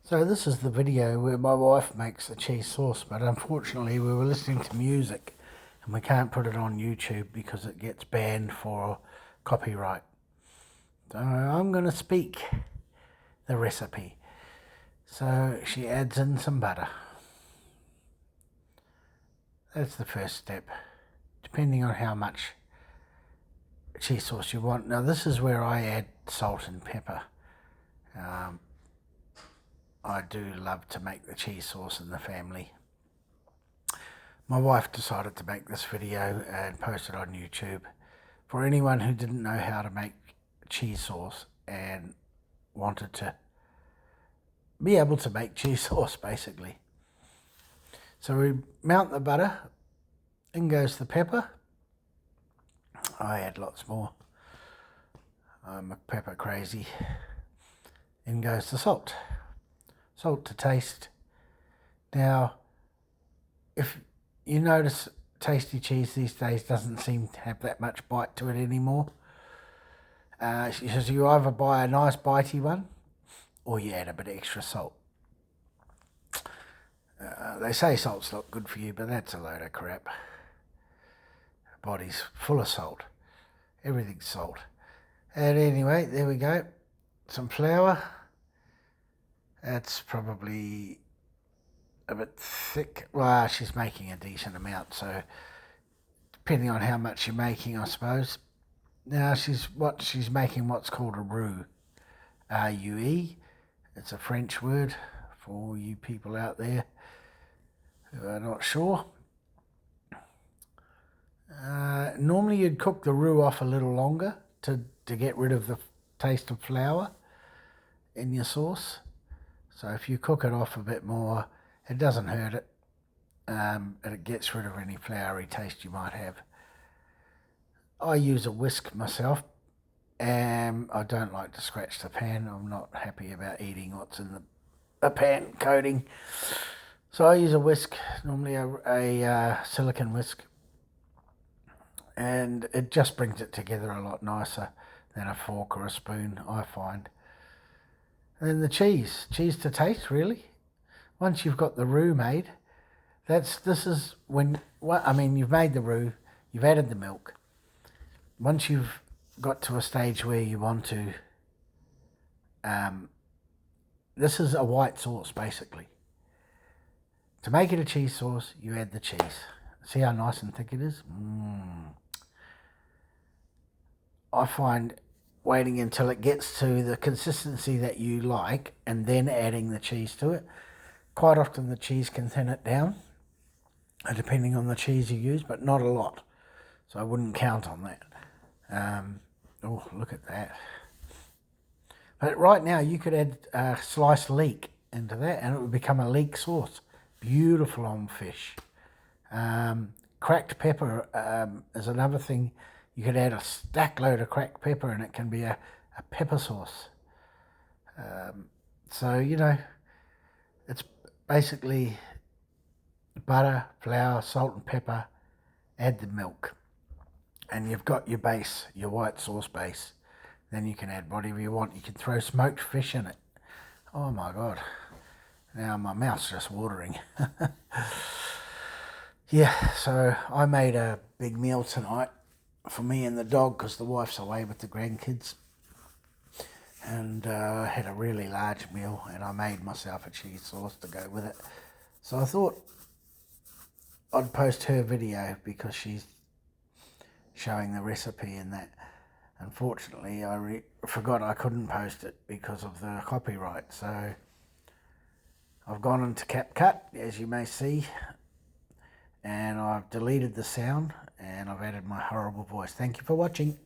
So this is the video where my wife makes the cheese sauce, but unfortunately we were listening to music and we can't put it on YouTube because it gets banned for copyright. So I'm going to speak the recipe. So she adds in some butter. That's the first step, depending on how much cheese sauce you want. Now this is where I add salt and pepper. I do love to make the cheese sauce in the family. My wife decided to make this video and post it on YouTube for anyone who didn't know how to make cheese sauce and wanted to be able to make cheese sauce, basically. So we mount the butter, in goes the pepper. I add lots more. I'm a pepper crazy. In goes the salt. Salt to taste. Now, if you notice, tasty cheese these days doesn't seem to have that much bite to it anymore. So you either buy a nice bitey one or you add a bit of extra salt. They say salt's not good for you, but that's a load of crap. The body's full of salt. Everything's salt. And anyway, there we go. Some flour. That's probably a bit thick. Well, she's making a decent amount, so depending on how much you're making, I suppose. Now she's making what's called a roux, R-U-E. It's a French word for you people out there who are not sure. Normally you'd cook the roux off a little longer to get rid of the taste of flour in your sauce. So if you cook it off a bit more, it doesn't hurt it, and it gets rid of any floury taste you might have. I use a whisk myself, and I don't like to scratch the pan. I'm not happy about eating what's in the pan coating. So I use a whisk, normally a silicone whisk, and it just brings it together a lot nicer than a fork or a spoon, I find. And then the cheese to taste, really. Once you've got the roux made, you've made the roux, you've added the milk. Once you've got to a stage where you want to, this is a white sauce, basically. To make it a cheese sauce, you add the cheese. See how nice and thick it is? I find waiting until it gets to the consistency that you like and then adding the cheese to it. Quite often the cheese can thin it down, depending on the cheese you use, but not a lot. So I wouldn't count on that. Oh, look at that. But right now you could add sliced leek into that and it would become a leek sauce. Beautiful on fish. Cracked pepper is another thing. You could add a stack load of cracked pepper and it can be a pepper sauce. So, you know, it's basically butter, flour, salt and pepper, add the milk. And you've got your base, your white sauce base. Then you can add whatever you want. You can throw smoked fish in it. Oh my God. Now my mouth's just watering. Yeah, so I made a big meal tonight for me and the dog because the wife's away with the grandkids. And I had a really large meal and I made myself a cheese sauce to go with it. So I thought I'd post her video because she's showing the recipe and that. Unfortunately, I forgot I couldn't post it because of the copyright. So I've gone into CapCut, as you may see, and I've deleted the sound and I've added my horrible voice. Thank you for watching.